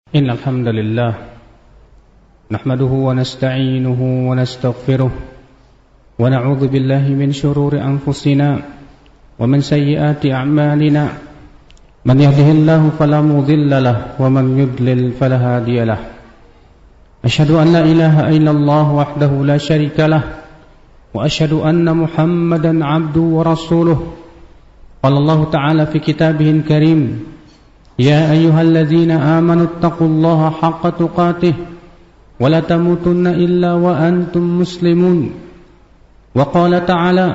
إن الحمد لله نحمده ونستعينه ونستغفره ونعوذ بالله من شرور أنفسنا ومن سيئات أعمالنا من يهده الله فلا مضل له ومن يضلل فلا هادي له أشهد أن لا إله إلا الله وحده لا شريك له وأشهد أن محمدا عبده ورسوله قال الله تعالى في كتابه الكريم يا أيها الذين آمنوا اتقوا الله حق تقاته ولا تموتن إلا وأنتم مسلمون وقال تعالى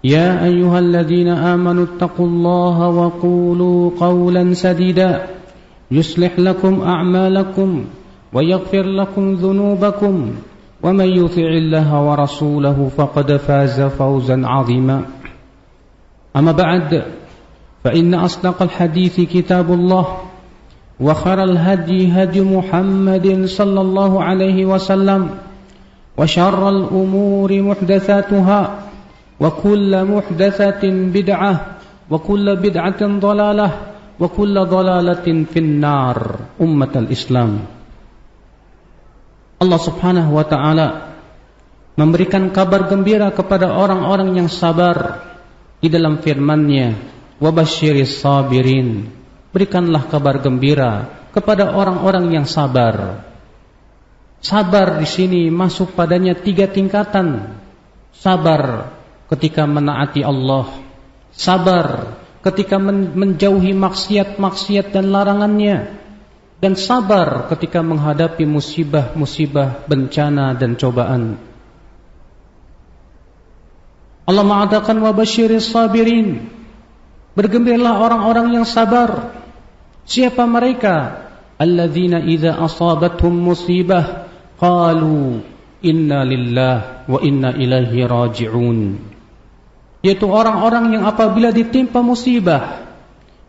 يا أيها الذين آمنوا اتقوا الله وقولوا قولا سديدا يصلح لكم أعمالكم ويغفر لكم ذنوبكم ومن يطع الله ورسوله فقد فاز فوزا عظيما أما بعد فإن أصدق الحديث كتاب الله وخير الهدي هدي محمد صلى الله عليه وسلم وشر الأمور محدثاتها وكل محدثة بدعة وكل بدعة ضلالة وكل ضلالة في النار أمة الإسلام. Allah subhanahu wa ta'ala memberikan kabar gembira kepada orang-orang yang sabar di dalam firman-Nya, wabasyiris sabirin, berikanlah kabar gembira kepada orang-orang yang sabar. Sabar di sini masuk padanya 3 tingkatan. Sabar ketika menaati Allah, sabar ketika menjauhi maksiat-maksiat dan larangannya, dan sabar ketika menghadapi musibah-musibah, bencana dan cobaan. Allah mengatakan wabasyiris sabirin, bergembiralah orang-orang yang sabar. Siapa mereka? Alladzina idza asabathum musibah qalu inna lillahi wa inna ilaihi raji'un. Yaitu orang-orang yang apabila ditimpa musibah,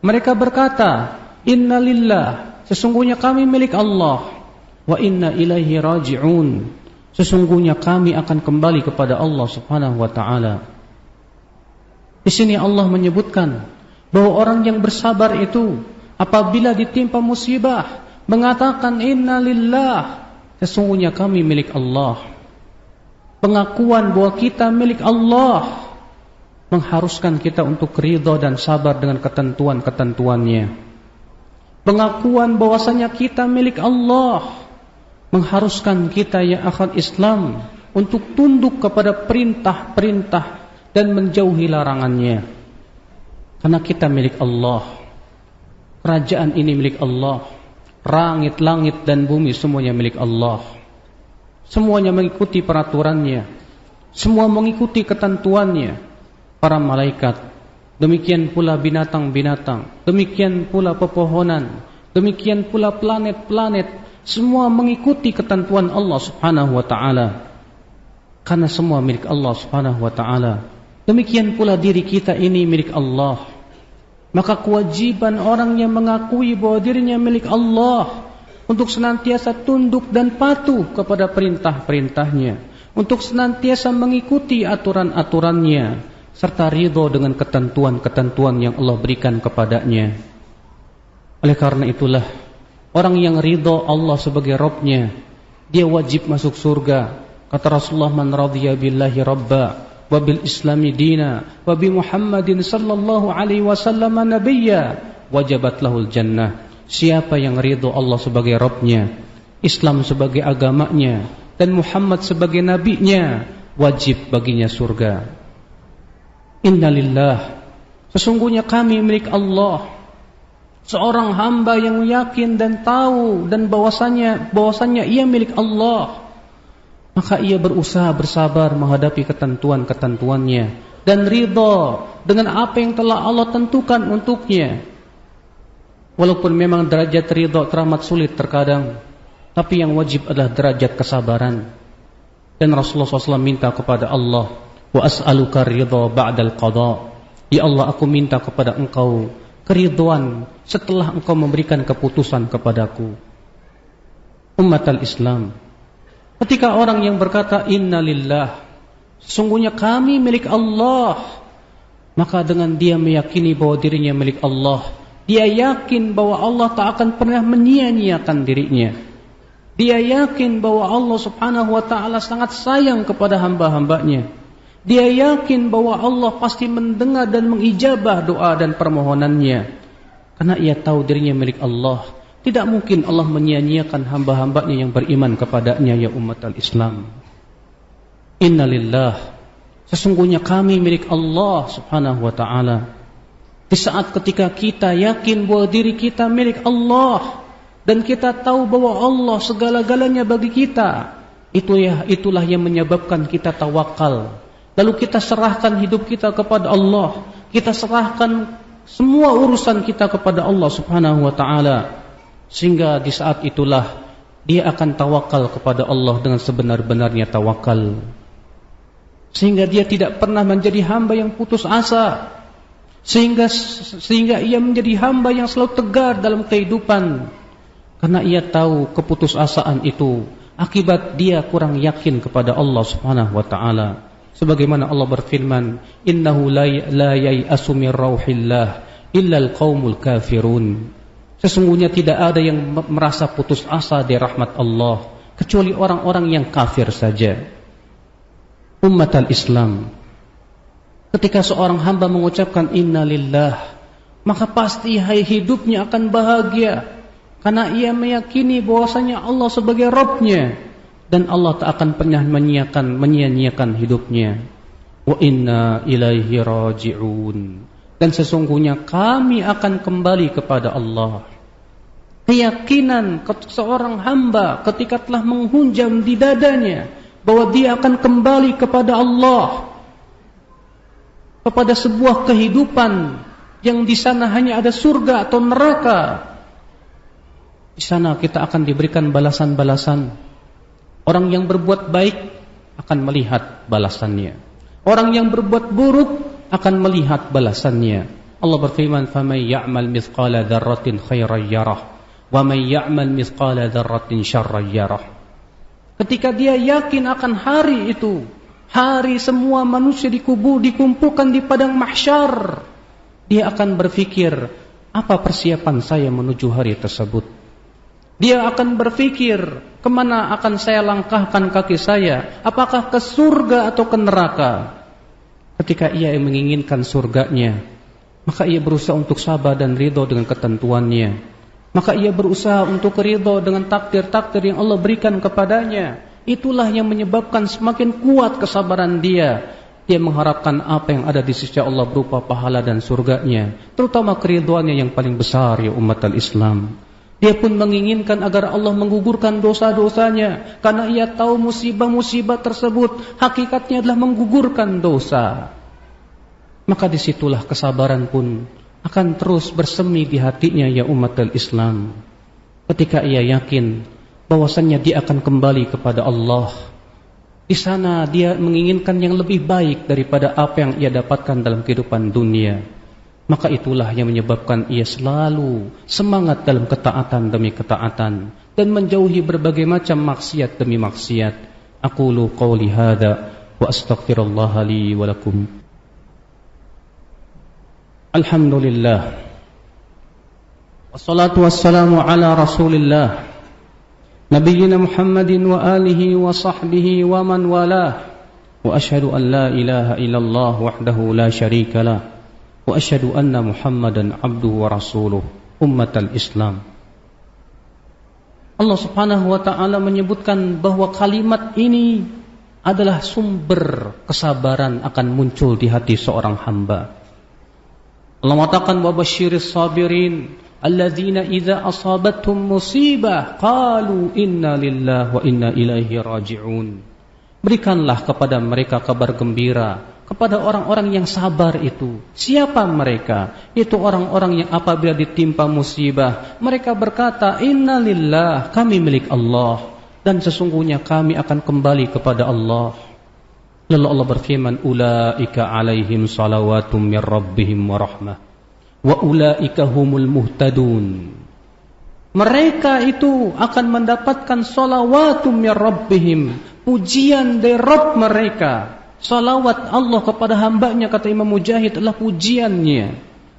mereka berkata, inna lillah, sesungguhnya kami milik Allah, wa inna ilaihi raji'un, sesungguhnya kami akan kembali kepada Allah subhanahu wa ta'ala. Di sini Allah menyebutkan bahwa orang yang bersabar itu apabila ditimpa musibah mengatakan inna lillah, sesungguhnya kami milik Allah. Pengakuan bahwa kita milik Allah mengharuskan kita untuk ridha dan sabar dengan ketentuan-ketentuannya. Pengakuan bahwasanya kita milik Allah mengharuskan kita ya akhwat Islam untuk tunduk kepada perintah-perintah dan menjauhi larangannya. Karena kita milik Allah. Kerajaan ini milik Allah. Langit-langit dan bumi semuanya milik Allah. Semuanya mengikuti peraturannya. Semua mengikuti ketentuannya. Para malaikat, demikian pula binatang-binatang, demikian pula pepohonan, demikian pula planet-planet, semua mengikuti ketentuan Allah subhanahu wa ta'ala. Karena semua milik Allah subhanahu wa ta'ala. Demikian pula diri kita ini milik Allah. Maka kewajiban orang yang mengakui bahwa dirinya milik Allah untuk senantiasa tunduk dan patuh kepada perintah-perintahnya, untuk senantiasa mengikuti aturan-aturannya, serta ridho dengan ketentuan-ketentuan yang Allah berikan kepadanya. Oleh karena itulah, orang yang ridho Allah sebagai Rabbnya, dia wajib masuk surga. Kata Rasulullah, man radhiya billahi rabba wa bil islami dina wa bi Muhammadin sallallahu alaihi wasallam nabiyya wajabat lahul jannah. Siapa yang ridho Allah sebagai Rabbnya, Islam sebagai agamanya, dan Muhammad sebagai nabinya, wajib baginya surga. Innalillah, sesungguhnya kami milik Allah. Seorang hamba yang yakin dan tahu dan bahwasanya ia milik Allah, maka ia berusaha bersabar menghadapi ketentuan-ketentuannya dan ridha dengan apa yang telah Allah tentukan untuknya. Walaupun memang derajat ridha teramat sulit terkadang, tapi yang wajib adalah derajat kesabaran. Dan Rasulullah SAW minta kepada Allah, wa as'aluka ridha ba'dal qada. Ya Allah, aku minta kepada Engkau keridhaan setelah Engkau memberikan keputusan kepadaku. Ummatal Islam, ketika orang yang berkata inna lillah, sesungguhnya kami milik Allah, maka dengan dia meyakini bahwa dirinya milik Allah, Dia yakin bahwa Allah tak akan pernah menyia-nyiakan dirinya. Dia yakin bahwa Allah subhanahu wa ta'ala sangat sayang kepada hamba-hambanya. Dia yakin bahwa Allah pasti mendengar dan mengijabah doa dan permohonannya. Karena ia tahu dirinya milik Allah. Tidak mungkin Allah menyia-nyiakan hamba-hambanya yang beriman kepadanya, ya umat al-Islam. Innalillah. Sesungguhnya kami milik Allah subhanahu wa ta'ala. Di saat ketika kita yakin bahwa diri kita milik Allah dan kita tahu bahwa Allah segala-galanya bagi kita, itulah yang menyebabkan kita tawakal. Lalu kita serahkan hidup kita kepada Allah. Kita serahkan semua urusan kita kepada Allah subhanahu wa ta'ala. Sehingga di saat itulah dia akan tawakal kepada Allah dengan sebenar-benarnya tawakal. Sehingga dia tidak pernah menjadi hamba yang putus asa. Sehingga ia menjadi hamba yang selalu tegar dalam kehidupan. Karena ia tahu keputusasaan itu akibat dia kurang yakin kepada Allah subhanahu wa ta'ala. Sebagaimana Allah berfirman, innahu la yai'asu min rauhillah illa al-qaumul kafirun. Sesungguhnya tidak ada yang merasa putus asa dari rahmat Allah kecuali orang-orang yang kafir saja. Ummat al-Islam, ketika seorang hamba mengucapkan inna lillah, maka pasti hidupnya akan bahagia. Karena ia meyakini bahwasanya Allah sebagai Rabb-Nya. Dan Allah tak akan pernah menyia-nyiakan hidupnya. Wa inna ilaihi raji'un. Dan sesungguhnya kami akan kembali kepada Allah. Keyakinan seorang hamba ketika telah menghunjam di dadanya bahwa dia akan kembali kepada Allah, kepada sebuah kehidupan yang di sana hanya ada surga atau neraka. Di sana kita akan diberikan balasan-balasan. Orang yang berbuat baik akan melihat balasannya. Orang yang berbuat buruk akan melihat balasannya. Allah berfirman, "Faman ya'mal mithqala dzarratin khairan yarah, wa man ya'mal mithqala dzarratin syarran yarah." Ketika dia yakin akan hari itu, hari semua manusia dikumpulkan di padang mahsyar, dia akan berpikir, apa persiapan saya menuju hari tersebut? Dia akan berpikir, kemana akan saya langkahkan kaki saya? Apakah ke surga atau ke neraka? Ketika ia menginginkan surganya, maka ia berusaha untuk sabar dan ridho dengan ketentuannya. Maka ia berusaha untuk ridho dengan takdir-takdir yang Allah berikan kepadanya. Itulah yang menyebabkan semakin kuat kesabaran dia. Dia mengharapkan apa yang ada di sisi Allah berupa pahala dan surganya, terutama keridhoannya yang paling besar, ya umat al-Islam. Dia pun menginginkan agar Allah menggugurkan dosa-dosanya, karena ia tahu musibah-musibah tersebut hakikatnya adalah menggugurkan dosa. Maka disitulah kesabaran pun akan terus bersemi di hatinya, ya umat al-Islam. Ketika ia yakin bahwasannya dia akan kembali kepada Allah, di sana dia menginginkan yang lebih baik daripada apa yang ia dapatkan dalam kehidupan dunia. Maka itulah yang menyebabkan ia selalu semangat dalam ketaatan demi ketaatan dan menjauhi berbagai macam maksiat demi maksiat. Aqulu qawli hadza wa astaghfirullaha li wa lakum. Alhamdulillah. Wassalatu wassalamu ala Rasulillah Nabiyyina Muhammadin wa alihi wa sahbihi wa man walah. Wa asyhadu an la ilaha illallah wahdahu la syarika lah. Wa asyhadu anna Muhammadan abduhu wa rasuluh. Ummatal Islam, Allah subhanahu wa ta'ala menyebutkan bahwa kalimat ini adalah sumber kesabaran akan muncul di hati seorang hamba. Allah mengatakan, wa basyiris sabirin alladzina idza asabathum musibah qalu inna lillahi wa inna ilaihi raji'un. Berikanlah kepada mereka kabar gembira, kepada orang-orang yang sabar itu. Siapa mereka? Itu orang-orang yang apabila ditimpa musibah, mereka berkata, inna lillah, kami milik Allah, dan sesungguhnya kami akan kembali kepada Allah. Lalu Allah berfirman, ulaika alaihim salawatum min rabbihim wa rahmah wa ulaika humul muhtadun. Mereka itu akan mendapatkan salawatum min rabbihim, pujian dari Rabb mereka. Salawat Allah kepada hambanya, kata Imam Mujahid, adalah pujiannya.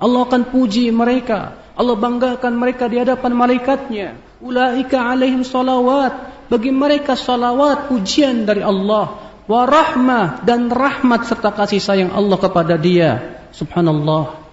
Allah akan puji mereka. Allah banggakan mereka di hadapan malaikatnya. Ulaika alaihim salawat. Bagi mereka salawat, pujian dari Allah. Wa rahmah, dan rahmat serta kasih sayang Allah kepada dia. Subhanallah.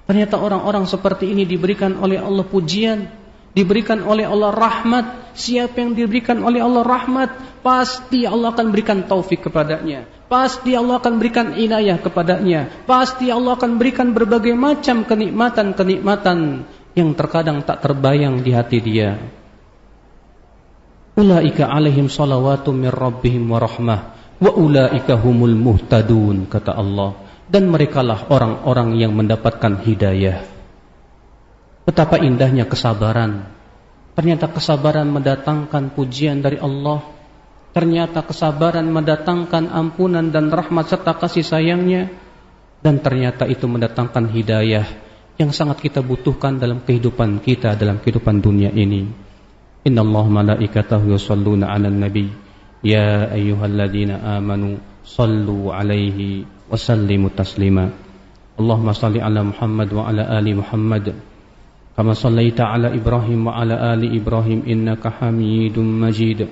Ternyata orang-orang seperti ini diberikan oleh Allah pujian, diberikan oleh Allah rahmat. Siapa yang diberikan oleh Allah rahmat, pasti Allah akan berikan taufik kepadanya. Pasti Allah akan berikan inayah kepadanya. Pasti Allah akan berikan berbagai macam kenikmatan-kenikmatan yang terkadang tak terbayang di hati dia. Ulaika alaihim salawatum min rabbihim wa rahmah wa ulaika humul muhtadun, kata Allah. Dan merekalah orang-orang yang mendapatkan hidayah. Betapa indahnya kesabaran. Ternyata kesabaran mendatangkan pujian dari Allah. Ternyata kesabaran mendatangkan ampunan dan rahmat serta kasih sayangnya. Dan ternyata itu mendatangkan hidayah yang sangat kita butuhkan dalam kehidupan kita, dalam kehidupan dunia ini. Innallaha malaikatahu yusholluna 'alan nabi ya ayyuhalladzina amanu shallu 'alaihi wa sallimu taslima. Allahumma shalli 'ala Muhammad wa 'ala ali Muhammad kama shallaita 'ala Ibrahim wa 'ala ali Ibrahim innaka Hamidum Majid.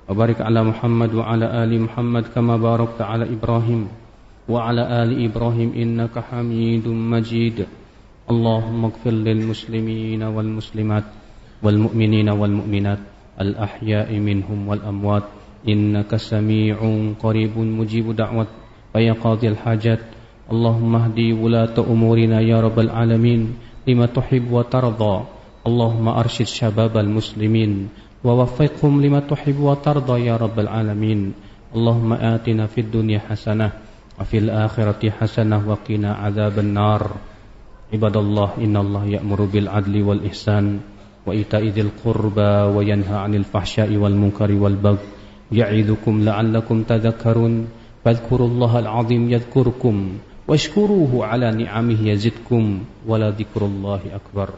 Wa barik 'ala Muhammad wa 'ala ali Muhammad kama barakta 'ala Ibrahim wa 'ala ali Ibrahim innaka Hamidum Majid. Allahumma ighfir lil muslimina wal muslimat wal mu'minina wal mu'minat al ahya'i minhum wal amwat innaka sami'un qaribun mujibu da'wat wa ya qadil hajat. Allahumma hdi wulata umurina ya rabbal alamin lima tuhib wa tarda. Allahumma arsyid syababal muslimin wa waffiqhum lima tuhib wa tarda ya rabbal alamin. Allahumma atina fid dunya hasanah wa fil akhirati hasanah wa qina adzaban nar. Ibadallah, innallaha ya'muru bil adli wal ihsan wa ita'i dzil qurba wa yanha 'anil fahsya'i wal munkari wal baghi ya'idzukum la'allakum tadhakkarun. Fadhkurullaha al-'azim yadhkurkum washkuruhu 'ala ni'amihi yazidkum wa la dzikrullahi akbar.